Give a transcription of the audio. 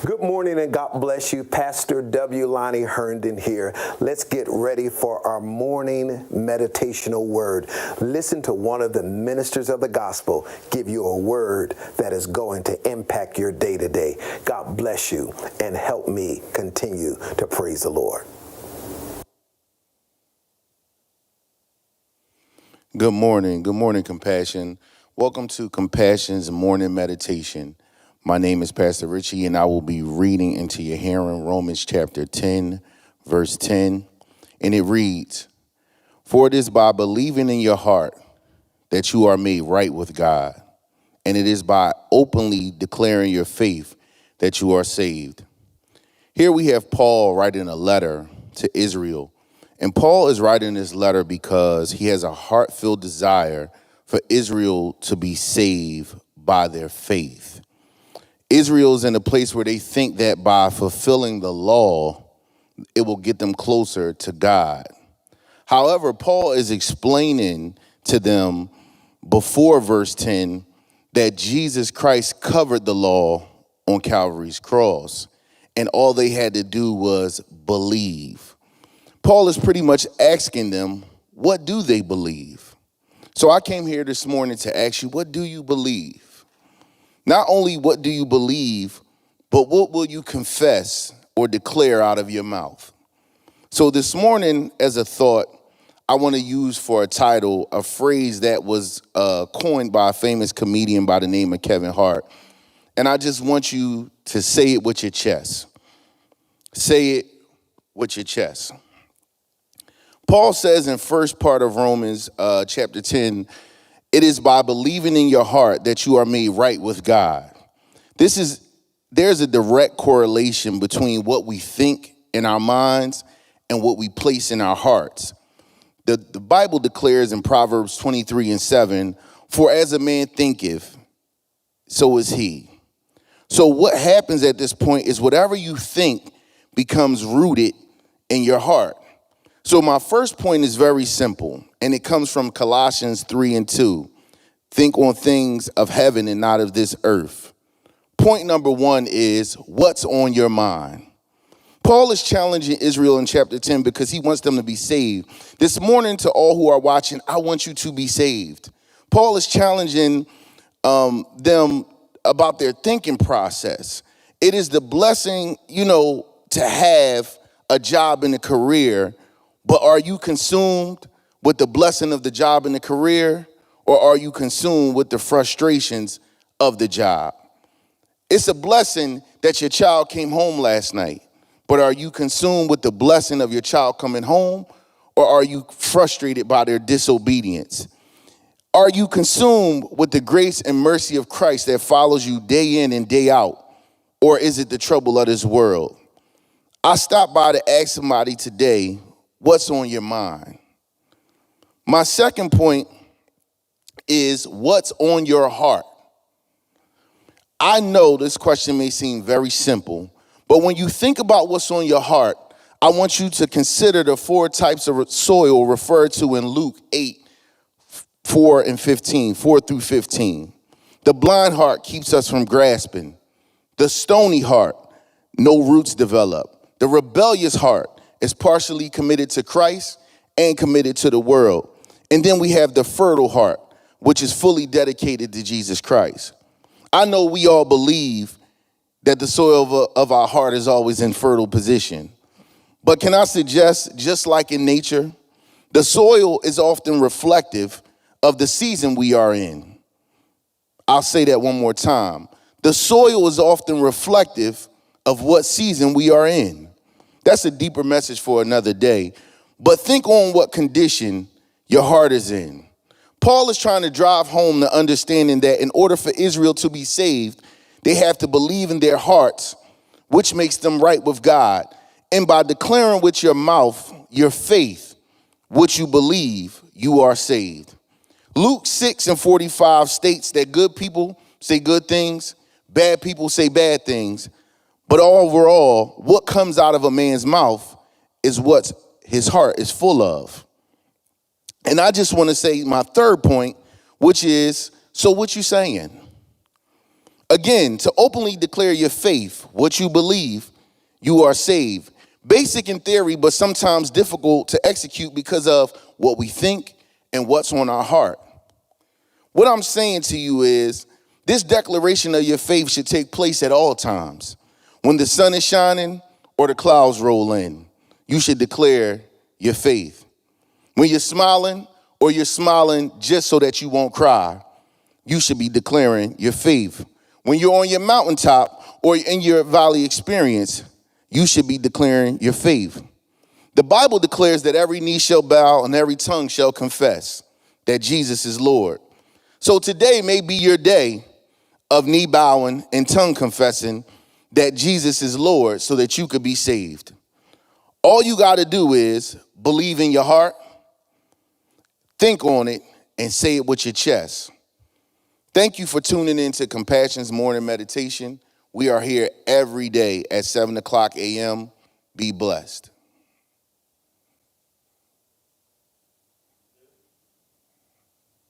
Good morning and God bless you. Pastor W. Lonnie Herndon here. Let's get ready for our morning meditational word. Listen to one of the ministers of the gospel give you a word that is going to impact your day to day. God bless you and help me continue to praise the Lord. Good morning. Good morning, Compassion. Welcome to Compassion's morning meditation. My name is Pastor Richie, and I will be reading into your hearing Romans chapter 10, verse 10. And it reads, "For it is by believing in your heart that you are made right with God, and it is by openly declaring your faith that you are saved." Here we have Paul writing a letter to Israel. And Paul is writing this letter because he has a heart-filled desire for Israel to be saved by their faith. Israel's in a place where they think that by fulfilling the law, it will get them closer to God. However, Paul is explaining to them before verse 10 that Jesus Christ covered the law on Calvary's cross, and all they had to do was believe. Paul is pretty much asking them, what do they believe? So I came here this morning to ask you, what do you believe? Not only what do you believe, but what will you confess or declare out of your mouth? So this morning, as a thought, I want to use for a title a phrase that was coined by a famous comedian by the name of Kevin Hart. And I just want you to say it with your chest. Say it with your chest. Paul says in first part of Romans chapter 10, it is by believing in your heart that you are made right with God. There's a direct correlation between what we think in our minds and what we place in our hearts. The Bible declares in Proverbs 23:7, "For as a man thinketh, so is he." So what happens at this point is whatever you think becomes rooted in your heart. So my first point is very simple, and it comes from Colossians 3:2. Think on things of heaven and not of this earth. Point number one is, what's on your mind? Paul is challenging Israel in chapter 10 because he wants them to be saved. This morning, to all who are watching, I want you to be saved. Paul is challenging them about their thinking process. It is the blessing, to have a job and a career, but are you consumed with the blessing of the job and the career, or are you consumed with the frustrations of the job? It's a blessing that your child came home last night, but are you consumed with the blessing of your child coming home, or are you frustrated by their disobedience? Are you consumed with the grace and mercy of Christ that follows you day in and day out, or is it the trouble of this world? I stopped by to ask somebody today, what's on your mind? My second point is, what's on your heart? I know this question may seem very simple, but when you think about what's on your heart, I want you to consider the four types of soil referred to in Luke 8:4 through 15. The blind heart keeps us from grasping. The stony heart, no roots develop. The rebellious heart is partially committed to Christ and committed to the world. And then we have the fertile heart, which is fully dedicated to Jesus Christ. I know we all believe that the soil of our heart is always in fertile position. But can I suggest, just like in nature, the soil is often reflective of the season we are in. I'll say that one more time. The soil is often reflective of what season we are in. That's a deeper message for another day. But think on what condition your heart is in. Paul is trying to drive home the understanding that in order for Israel to be saved, they have to believe in their hearts, which makes them right with God. And by declaring with your mouth your faith, which you believe, you are saved. Luke 6:45 states that good people say good things, bad people say bad things. But overall, what comes out of a man's mouth is what his heart is full of. And I just want to say my third point, which is, so what you saying? Again, to openly declare your faith, what you believe, you are saved. Basic in theory, but sometimes difficult to execute because of what we think and what's on our heart. What I'm saying to you is this declaration of your faith should take place at all times. When the sun is shining or the clouds roll in, you should declare your faith. When you're smiling or you're smiling just so that you won't cry, you should be declaring your faith. When you're on your mountaintop or in your valley experience, you should be declaring your faith. The Bible declares that every knee shall bow and every tongue shall confess that Jesus is Lord. So today may be your day of knee bowing and tongue confessing that Jesus is Lord so that you could be saved. All you got to do is believe in your heart, think on it, and say it with your chest. Thank you for tuning in to Compassion's Morning Meditation. We are here every day at 7 o'clock a.m. Be blessed.